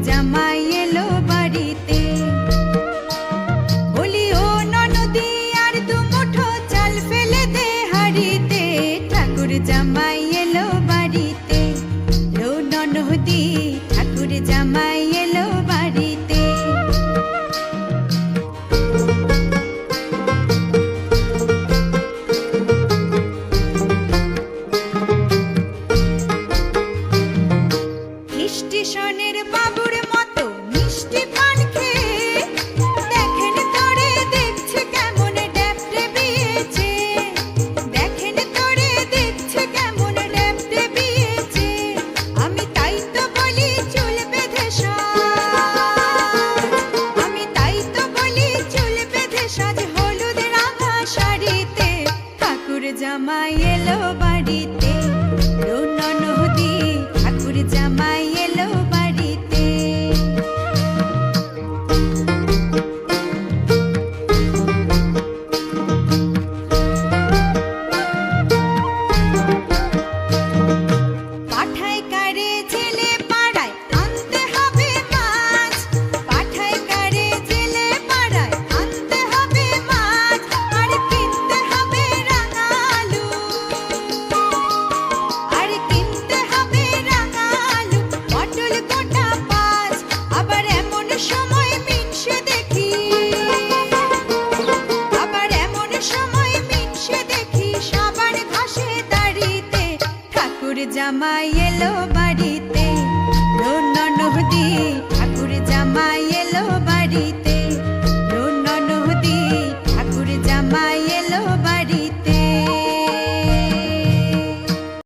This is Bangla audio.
জামাই এলো বাড়িতে। বলি ও ননদি আর দু মুঠো চাল ফেলে দে হাড়িতে, ঠাকুর জামাই এলো বাড়িতে। ও ননদি ঠাকুর জামাই এলো বাড়িতে। স্টেশনের বাবুর মতো মিষ্টি